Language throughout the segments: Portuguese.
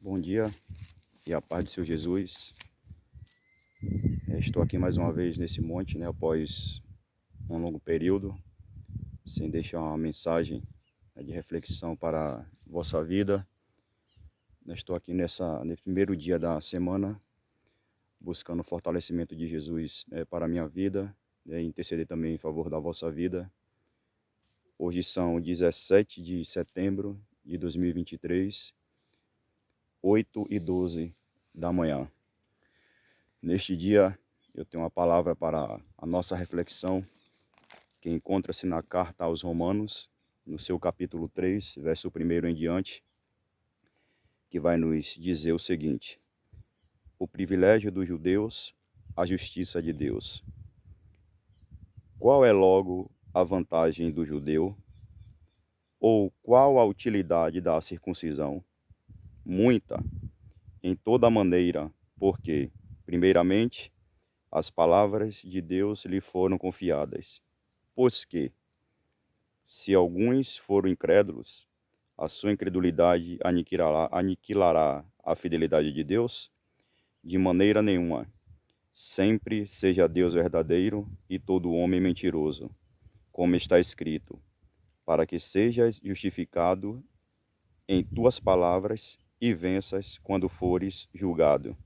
Bom dia e a paz do Senhor Jesus. Estou aqui mais uma vez nesse monte, após um longo período, sem deixar uma mensagem de reflexão para a vossa vida. Estou aqui nesse primeiro dia da semana, buscando o fortalecimento de Jesus para a minha vida, e interceder também em favor da vossa vida. Hoje são 17 de setembro de 2023, 8h12 da manhã. Neste dia, eu tenho uma palavra para a nossa reflexão, que encontra-se na carta aos Romanos, no seu capítulo 3, verso 1 em diante, que vai nos dizer o seguinte: o privilégio dos judeus, a justiça de Deus. Qual é logo a vantagem do judeu? Ou qual a utilidade da circuncisão? Muita, em toda maneira, porque, primeiramente, as palavras de Deus lhe foram confiadas. Pois que, se alguns foram incrédulos, a sua incredulidade aniquilará a fidelidade de Deus? De maneira nenhuma. Sempre seja Deus verdadeiro e todo homem mentiroso, como está escrito, para que sejas justificado em tuas palavras e venças quando fores julgado.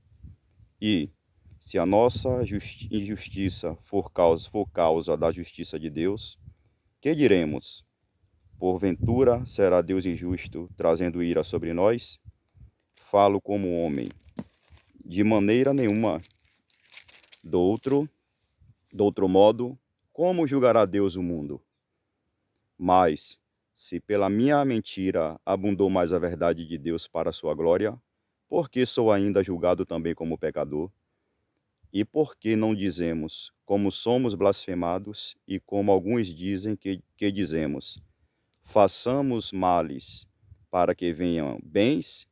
E, se a nossa injustiça for causa da justiça de Deus, que diremos? Porventura será Deus injusto, trazendo ira sobre nós? Falo como homem. De maneira nenhuma. Do outro modo, como julgará Deus o mundo? Mas, se pela minha mentira abundou mais a verdade de Deus para a sua glória, por que sou ainda julgado também como pecador? E por que não dizemos, como somos blasfemados, e como alguns dizem que dizemos, façamos males para que venham bens?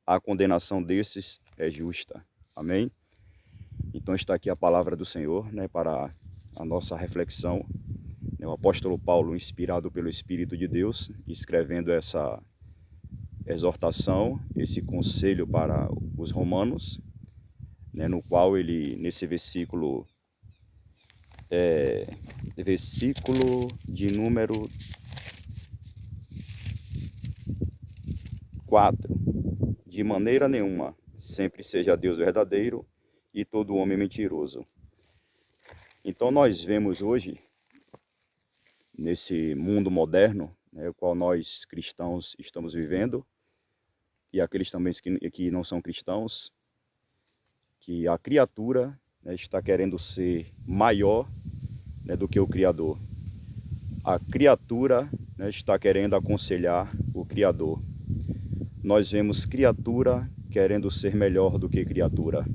A condenação desses é justa. Amém? Então está aqui a palavra do Senhor, para a nossa reflexão. O apóstolo Paulo, inspirado pelo Espírito de Deus, escrevendo essa exortação, esse conselho para os romanos, no qual ele, nesse versículo de número 4, de maneira nenhuma, sempre seja Deus verdadeiro e todo homem mentiroso. Então nós vemos hoje, nesse mundo moderno, o qual nós cristãos estamos vivendo, e aqueles também que não são cristãos, que a criatura está querendo ser maior do que o Criador. A criatura está querendo aconselhar o Criador. Nós vemos criatura querendo ser melhor do que criatura.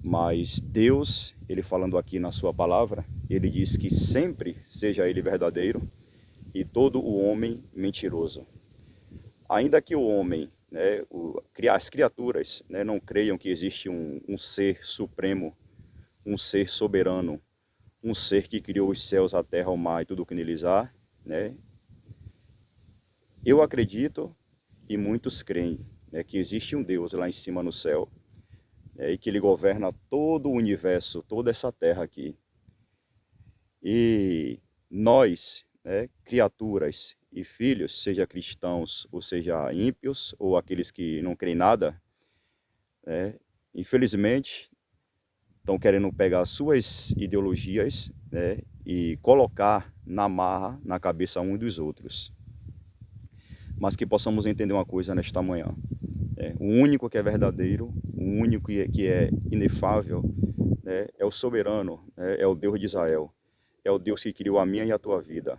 Mas Deus, ele falando aqui na sua palavra, ele diz que sempre seja ele verdadeiro e todo o homem mentiroso. Ainda que o homem, as criaturas, não creiam que existe um ser supremo, um ser soberano, um ser que criou os céus, a terra, o mar e tudo o que neles há, eu acredito e muitos creem que existe um Deus lá em cima no céu, e que ele governa todo o universo, toda essa terra aqui. E nós, criaturas e filhos, seja cristãos ou seja ímpios, ou aqueles que não creem nada, infelizmente estão querendo pegar suas ideologias e colocar na marra, na cabeça um dos outros. Mas que possamos entender uma coisa nesta manhã. O único que é verdadeiro, o único que é inefável, é o soberano, é o Deus de Israel. É o Deus que criou a minha e a tua vida.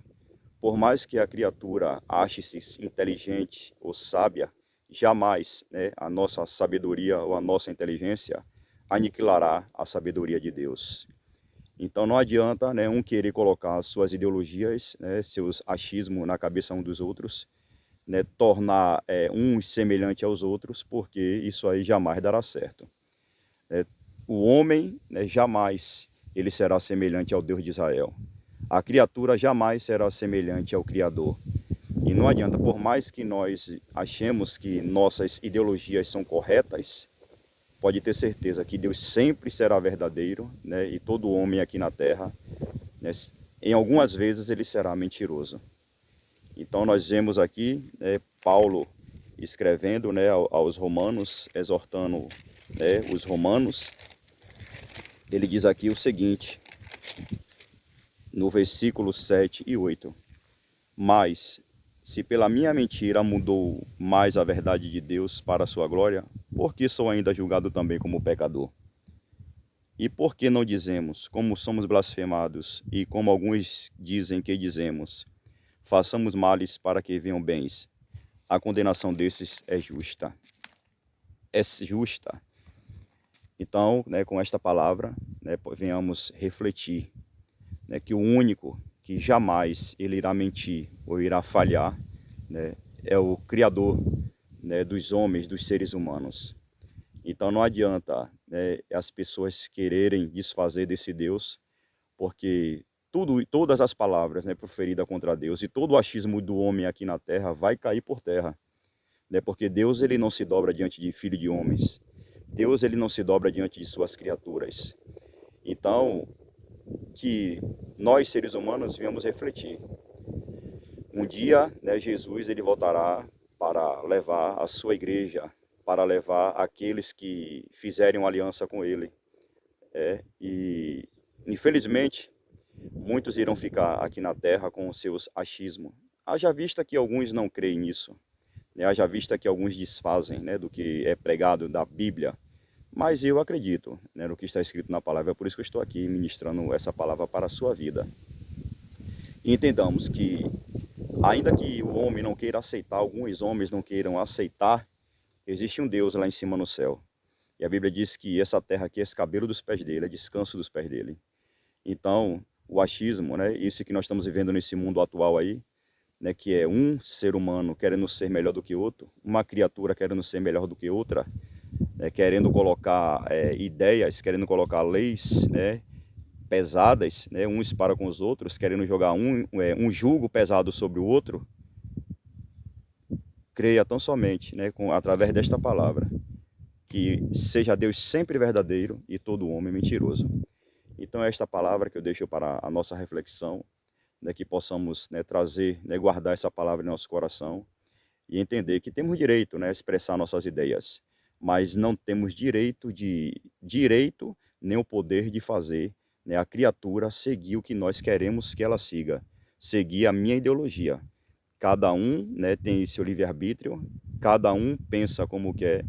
Por mais que a criatura ache-se inteligente ou sábia, jamais a nossa sabedoria ou a nossa inteligência aniquilará a sabedoria de Deus. Então não adianta um querer colocar suas ideologias, seus achismos na cabeça um dos outros, tornar uns semelhante aos outros, porque isso aí jamais dará certo. O homem jamais ele será semelhante ao Deus de Israel. A criatura jamais será semelhante ao Criador. E não adianta, por mais que nós achemos que nossas ideologias são corretas, pode ter certeza que Deus sempre será verdadeiro, né? E todo homem aqui na terra, né, em algumas vezes ele será mentiroso. Então nós vemos aqui, né, Paulo escrevendo, né, aos romanos, exortando, né, os romanos. Ele diz aqui o seguinte, no versículo 7 e 8. Mas, se pela minha mentira mudou mais a verdade de Deus para a sua glória, por que sou ainda julgado também como pecador? E por que não dizemos, como somos blasfemados, e como alguns dizem que dizemos, façamos males para que venham bens? A condenação desses é justa. É justa. Então, né, com esta palavra, né, venhamos refletir, né, que o único que jamais ele irá mentir ou irá falhar, né, é o Criador, né, dos homens, dos seres humanos. Então não adianta, né, as pessoas quererem desfazer desse Deus, porque todas as palavras, né, proferidas contra Deus e todo o achismo do homem aqui na terra vai cair por terra, né, porque Deus ele não se dobra diante de filho de homens. Deus ele não se dobra diante de suas criaturas. Então, que nós seres humanos viemos refletir. Um dia, né, Jesus ele voltará para levar a sua igreja, para levar aqueles que fizerem uma aliança com ele. E, infelizmente, muitos irão ficar aqui na terra com os seus achismos. Haja vista que alguns não creem nisso, né? Haja vista que alguns desfazem, né, do que é pregado da Bíblia. Mas eu acredito, né, no que está escrito na palavra. É por isso que eu estou aqui ministrando essa palavra para a sua vida. E entendamos que, ainda que o homem não queira aceitar, alguns homens não queiram aceitar, existe um Deus lá em cima no céu. E a Bíblia diz que essa terra aqui é escabelo dos pés dele, é descanso dos pés dele. Então, o achismo, né, isso que nós estamos vivendo nesse mundo atual aí, né, que é um ser humano querendo ser melhor do que outro, uma criatura querendo ser melhor do que outra, querendo colocar ideias, querendo colocar leis, né, pesadas, né, uns para com os outros, querendo jogar um jugo pesado sobre o outro. Creia tão somente, né, através desta palavra, que seja Deus sempre verdadeiro e todo homem mentiroso. Então é esta palavra que eu deixo para a nossa reflexão, né, que possamos, né, trazer, né, guardar essa palavra em nosso coração e entender que temos direito, né, a expressar nossas ideias, mas não temos direito nem o poder de fazer, né, a criatura seguir o que nós queremos que ela siga, seguir a minha ideologia. Cada um, né, tem seu livre-arbítrio, cada um pensa como quer,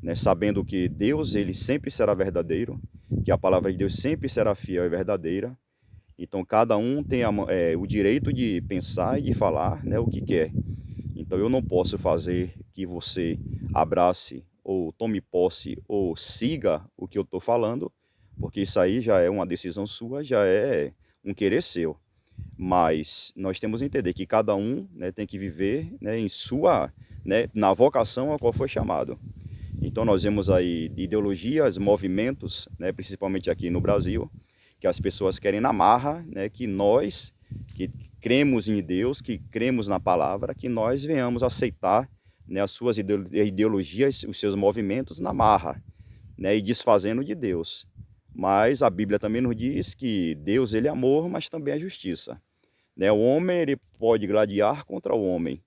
né, sabendo que Deus ele sempre será verdadeiro, que a palavra de Deus sempre será fiel e verdadeira. Então cada um tem o direito de pensar e de falar, né, o que quer. Então eu não posso fazer que você abrace ou tome posse ou siga o que eu estou falando, porque isso aí já é uma decisão sua, já é um querer seu. Mas nós temos que entender que cada um, né, tem que viver, né, em sua, né, na vocação a qual foi chamado. Então nós vemos aí ideologias, movimentos, né, principalmente aqui no Brasil, que as pessoas querem na marra, né, que nós, que cremos em Deus, que cremos na palavra, que nós venhamos aceitar, né, as suas ideologias, os seus movimentos na marra, né, e desfazendo de Deus. Mas a Bíblia também nos diz que Deus ele é amor, mas também é justiça. Né? O homem ele pode gladiar contra o homem.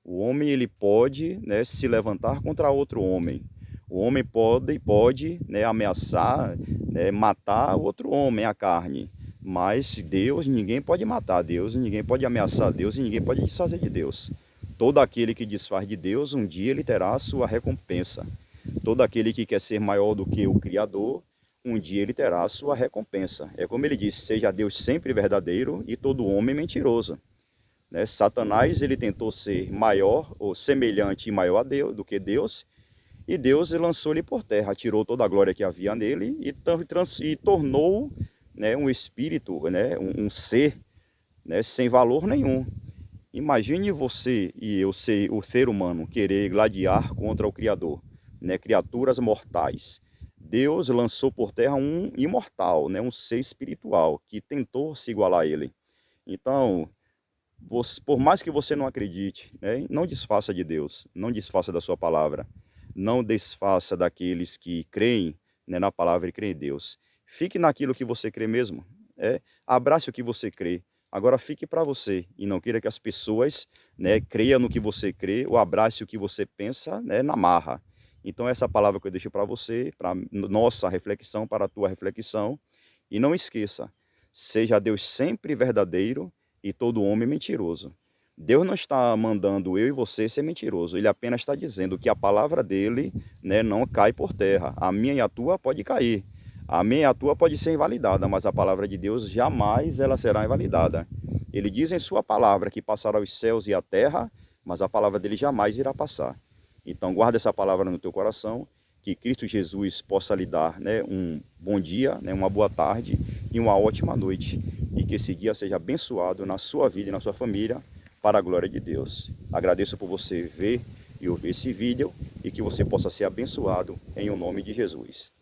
O homem ele pode, né, se levantar contra outro homem. O homem pode, né, ameaçar, né, matar outro homem, a carne. Mas Deus, ninguém pode matar Deus, ninguém pode ameaçar Deus e ninguém pode desfazer de Deus. Todo aquele que desfaz de Deus, um dia ele terá a sua recompensa. Todo aquele que quer ser maior do que o Criador, um dia ele terá a sua recompensa. É como ele disse, seja Deus sempre verdadeiro e todo homem mentiroso. Né? Satanás ele tentou ser maior ou semelhante e maior a Deus do que Deus, e Deus lançou ele por terra, tirou toda a glória que havia nele e tornou, né, um espírito, né, um ser, né, sem valor nenhum. Imagine você e eu, o ser humano, querer gladiar contra o Criador, né, criaturas mortais. Deus lançou por terra um imortal, né, um ser espiritual que tentou se igualar a ele. Então, Por mais que você não acredite, né, não desfaça de Deus, não desfaça da sua palavra, não desfaça daqueles que creem, né, na palavra e creem em Deus. Fique naquilo que você crê mesmo, abrace o que você crê. Agora fique para você e não queira que as pessoas, né, creiam no que você crê ou abrace o que você pensa, né, na marra. Então essa palavra que eu deixo para você, para nossa reflexão, para a tua reflexão, e não esqueça, seja Deus sempre verdadeiro e todo homem mentiroso. Deus não está mandando eu e você ser mentiroso, ele apenas está dizendo que a palavra dele, né, não cai por terra. A minha e a tua pode cair. A minha e a tua pode ser invalidada, mas a palavra de Deus jamais ela será invalidada. Ele diz em sua palavra que passará os céus e a terra, mas a palavra dele jamais irá passar. Então guarda essa palavra no teu coração, que Cristo Jesus possa lhe dar, né, um bom dia, né, uma boa tarde e uma ótima noite. E que esse dia seja abençoado na sua vida e na sua família, para a glória de Deus. Agradeço por você ver e ouvir esse vídeo e que você possa ser abençoado em o nome de Jesus.